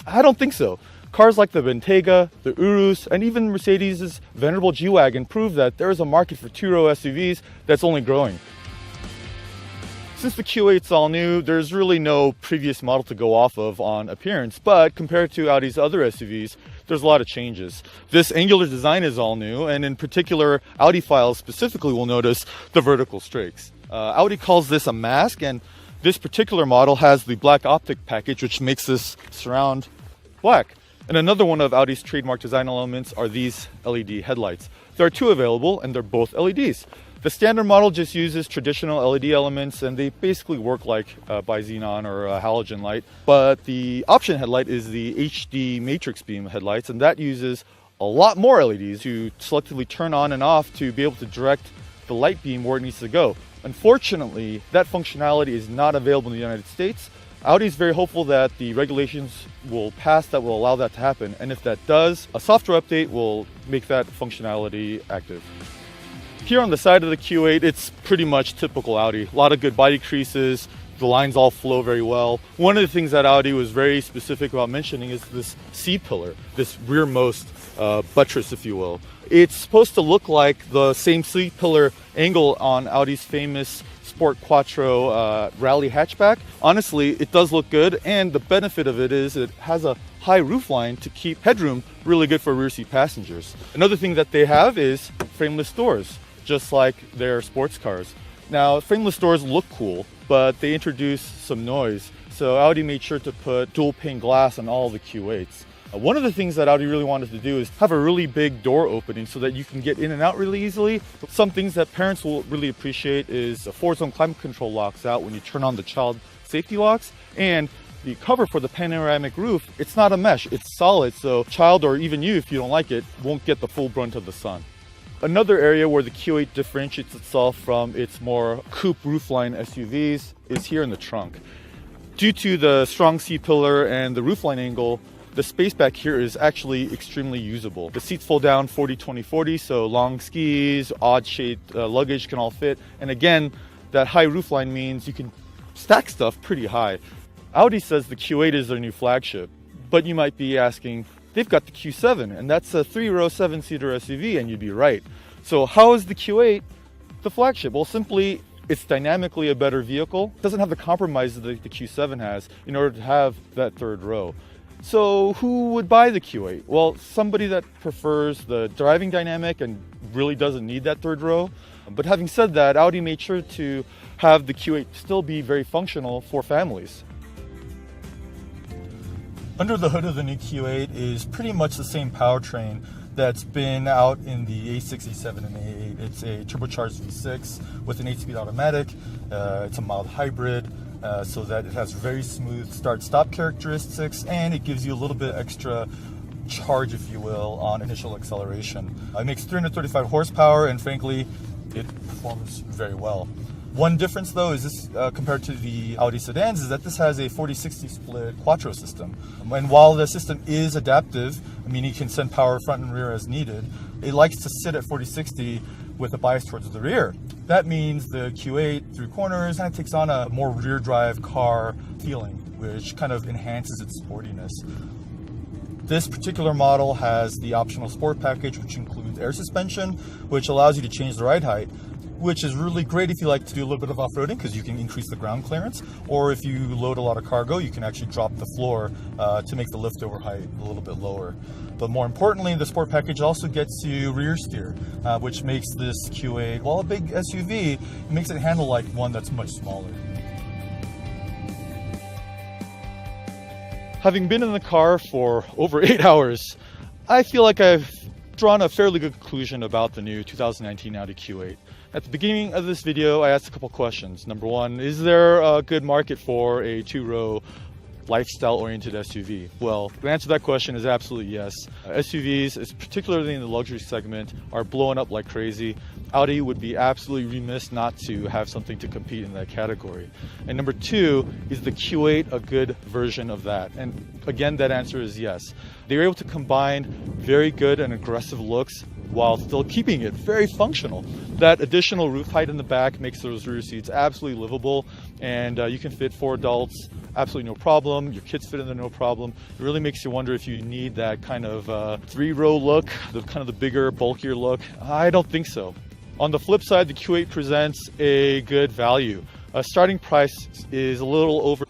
I don't think so. Cars like the Bentayga, the Urus, and even Mercedes' venerable G-Wagon prove that there is a market for two-row SUVs that's only growing. Since the Q8's all new, there's really no previous model to go off of on appearance, but compared to Audi's other SUVs, there's a lot of changes. This angular design is all new, and in particular, Audi files specifically will notice the vertical strakes. Audi calls this a mask, and this particular model has the black optic package, which makes this surround black. And another one of Audi's trademark design elements are these LED headlights. There are two available, and they're both LEDs. The standard model just uses traditional LED elements, and they basically work like bi-xenon or a halogen light. But the option headlight is the HD matrix beam headlights, and that uses a lot more LEDs to selectively turn on and off to be able to direct the light beam where it needs to go. Unfortunately, that functionality is not available in the United States. Audi is very hopeful that the regulations will pass that will allow that to happen. And if that does, a software update will make that functionality active. Here on the side of the Q8, it's pretty much typical Audi. A lot of good body creases, the lines all flow very well. One of the things that Audi was very specific about mentioning is this C-pillar, this rearmost buttress, if you will. It's supposed to look like the same C-pillar angle on Audi's famous Sport Quattro rally hatchback. Honestly, it does look good, and the benefit of it is it has a high roofline to keep headroom really good for rear seat passengers. Another thing that they have is frameless doors, just like their sports cars. Now, frameless doors look cool, but they introduce some noise. So Audi made sure to put dual pane glass on all the Q8s. One of the things that Audi really wanted to do is have a really big door opening so that you can get in and out really easily. Some things that parents will really appreciate is a 4-zone climate control locks out when you turn on the child safety locks, and the cover for the panoramic roof, it's not a mesh, it's solid, so child or even you, if you don't like it, won't get the full brunt of the sun. Another area where the Q8 differentiates itself from its more coupe roofline SUVs is here in the trunk. Due to the strong C-pillar and the roofline angle, the space back here is actually extremely usable. The seats fold down 40-20-40, so long skis, odd-shaped luggage can all fit. And again, that high roofline means you can stack stuff pretty high. Audi says the Q8 is their new flagship, but you might be asking, they've got the Q7, and that's a 3-row 7-seater SUV, and you'd be right. So how is the Q8 the flagship? Well, simply, it's dynamically a better vehicle. It doesn't have the compromise that the Q7 has in order to have that third row. So who would buy the Q8? Well, somebody that prefers the driving dynamic and really doesn't need that third row. But having said that, Audi made sure to have the Q8 still be very functional for families. Under the hood of the new Q8 is pretty much the same powertrain that's been out in the A6, A7, and A8. It's a turbocharged V6 with an 8-speed automatic. It's a mild hybrid, so that it has very smooth start-stop characteristics, and it gives you a little bit extra charge, if you will, on initial acceleration. It makes 335 horsepower, and frankly, it performs very well. One difference, though, is this compared to the Audi sedans, is that this has a 40-60 split Quattro system. And while the system is adaptive, meaning you can send power front and rear as needed, it likes to sit at 40-60 with a bias towards the rear. That means the Q8 through corners kind of takes on a more rear drive car feeling, which kind of enhances its sportiness. This particular model has the optional sport package, which includes air suspension, which allows you to change the ride height, which is really great if you like to do a little bit of off-roading because you can increase the ground clearance, or if you load a lot of cargo, you can actually drop the floor to make the liftover height a little bit lower. But more importantly, the sport package also gets you rear steer, which makes this Q8, while a big SUV, it makes it handle like one that's much smaller. Having been in the car for over 8 hours, I feel like I've drawn a fairly good conclusion about the new 2019 Audi Q8. At the beginning of this video, I asked a couple questions. Number one, is there a good market for a 2-row lifestyle-oriented SUV? Well, the answer to that question is absolutely yes. SUVs, particularly in the luxury segment, are blowing up like crazy. Audi would be absolutely remiss not to have something to compete in that category. And number two, is the Q8 a good version of that? And again, that answer is yes. They were able to combine very good and aggressive looks while still keeping it very functional. That additional roof height in the back makes those rear seats absolutely livable, and you can fit 4 adults absolutely no problem. Your kids fit in there no problem. It really makes you wonder if you need that kind of 3-row look, the kind of the bigger, bulkier look. I don't think so. On the flip side, the Q8 presents a good value. Starting price is a little over